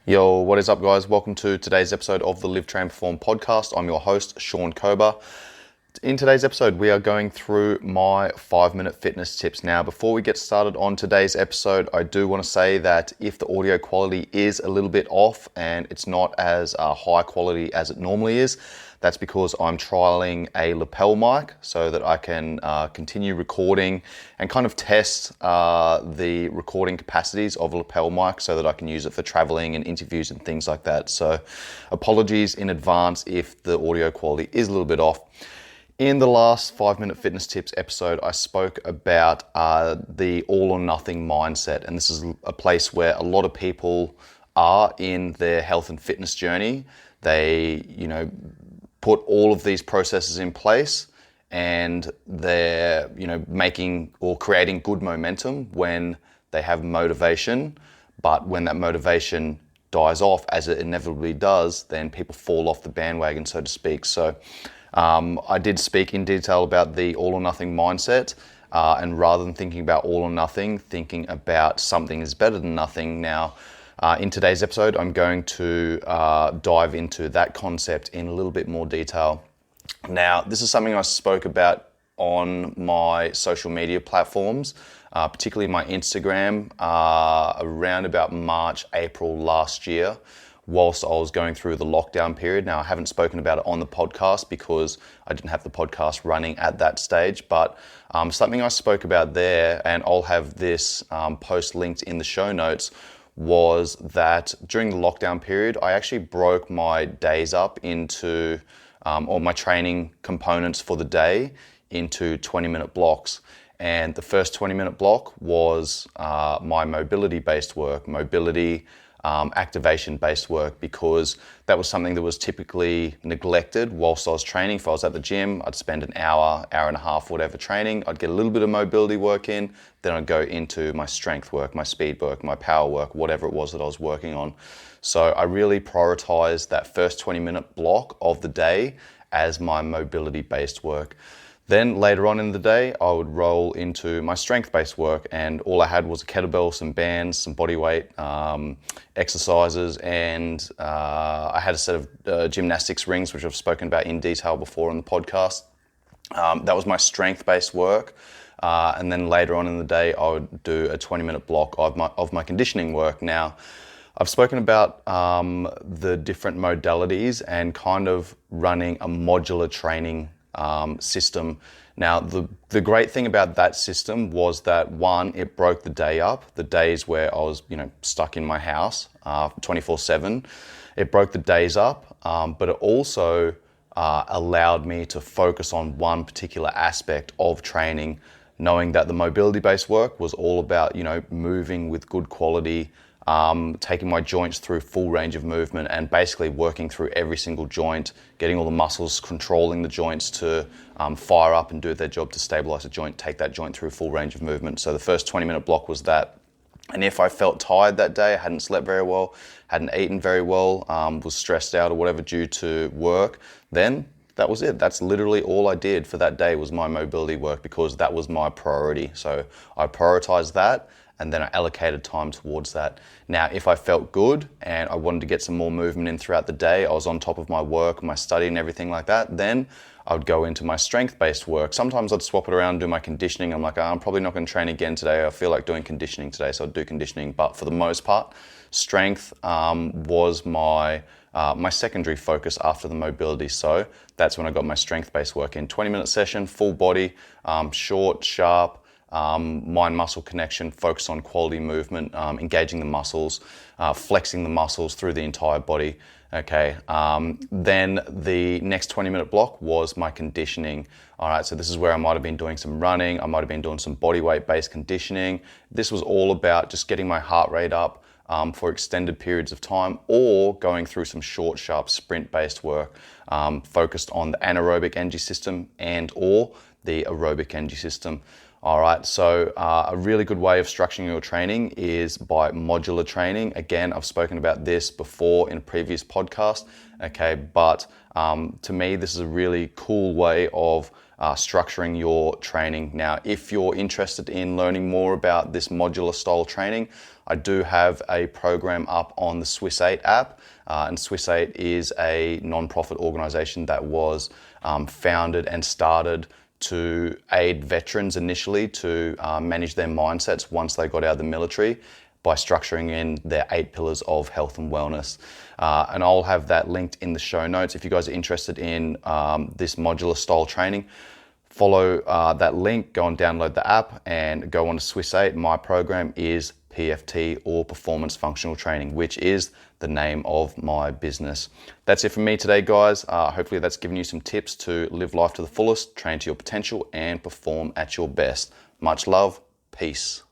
Yo, what is up, guys? Welcome to today's episode of the Live, Train, Perform podcast. I'm your host, Shaun Kober. In today's episode, we are going through my 5-minute fitness tips. Now, before we get started on today's episode, I do want to say that if the audio quality is a little bit off and it's not as high quality as it normally is, that's because I'm trialing a lapel mic so that I can continue recording and kind of test the recording capacities of a lapel mic so that I can use it for traveling and interviews and things like that. So apologies in advance if the audio quality is a little bit off. In the last 5-minute fitness tips episode, I spoke about the all or nothing mindset. And this is a place where a lot of people are in their health and fitness journey. They, put all of these processes in place and they're, making or creating good momentum when they have motivation. But when that motivation dies off, as it inevitably does, then people fall off the bandwagon, so to speak. So I did speak in detail about the all or nothing mindset, and rather than thinking about all or nothing, thinking about something is better than nothing. Now, in today's episode, I'm going to dive into that concept in a little bit more detail. Now, this is something I spoke about on my social media platforms, particularly my Instagram, around about March, April last year, whilst I was going through the lockdown period. Now, I haven't spoken about it on the podcast because I didn't have the podcast running at that stage, but something I spoke about there, and I'll have this post linked in the show notes, was that during the lockdown period, I actually broke my days up into, or my training components for the day into 20-minute blocks. And the first 20-minute block was my mobility-based work, activation-based work, because that was something that was typically neglected whilst I was training. If I was at the gym, I'd spend an hour, hour and a half, whatever training. I'd get a little bit of mobility work in, then I'd go into my strength work, my speed work, my power work, whatever it was that I was working on. So I really prioritized that first 20-minute block of the day as my mobility-based work. Then later on in the day, I would roll into my strength-based work, and all I had was a kettlebell, some bands, some body weight exercises, and I had a set of gymnastics rings, which I've spoken about in detail before on the podcast. That was my strength-based work. And then later on in the day, I would do a 20-minute block of my conditioning work. Now, I've spoken about the different modalities and kind of running a modular training system. Now, the great thing about that system was that, one, it broke the day up, the days where I was, stuck in my house 24/7. It broke the days up, but it also allowed me to focus on one particular aspect of training, knowing that the mobility-based work was all about, moving with good quality, taking my joints through full range of movement and basically working through every single joint, getting all the muscles, controlling the joints to fire up and do their job to stabilize a joint, take that joint through full range of movement. So the first 20-minute block was that. And if I felt tired that day, hadn't slept very well, hadn't eaten very well, was stressed out or whatever due to work, then that was it. That's literally all I did for that day was my mobility work, because that was my priority. So I prioritized that, and then I allocated time towards that. Now, if I felt good and I wanted to get some more movement in throughout the day, I was on top of my work, my study and everything like that, then I would go into my strength-based work. Sometimes I'd swap it around and do my conditioning. I'm like, I'm probably not going to train again today. I feel like doing conditioning today, so I'd do conditioning. But for the most part, strength was my secondary focus after the mobility. So that's when I got my strength-based work in. 20-minute session, full body, short, sharp, mind-muscle connection, focus on quality movement, engaging the muscles, flexing the muscles through the entire body. Okay, then the next 20-minute block was my conditioning. All right, so this is where I might have been doing some running, I might have been doing some body weight-based conditioning. This was all about just getting my heart rate up for extended periods of time, or going through some short, sharp sprint-based work focused on the anaerobic energy system and or the aerobic energy system. All right, so a really good way of structuring your training is by modular training. Again, I've spoken about this before in a previous podcast, okay, but to me, this is a really cool way of structuring your training. Now, if you're interested in learning more about this modular style training, I do have a program up on the Swiss 8 app, and Swiss 8 is a non-profit organization that was founded and started to aid veterans initially to manage their mindsets once they got out of the military by structuring in their 8 pillars of health and wellness. And I'll have that linked in the show notes. If you guys are interested in this modular style training, follow that link, go and download the app and go on to Swiss 8. My program is PFT, or Performance Functional Training, which is the name of my business. That's it from me today, guys. Hopefully that's given you some tips to live life to the fullest, train to your potential, and perform at your best. Much love. Peace.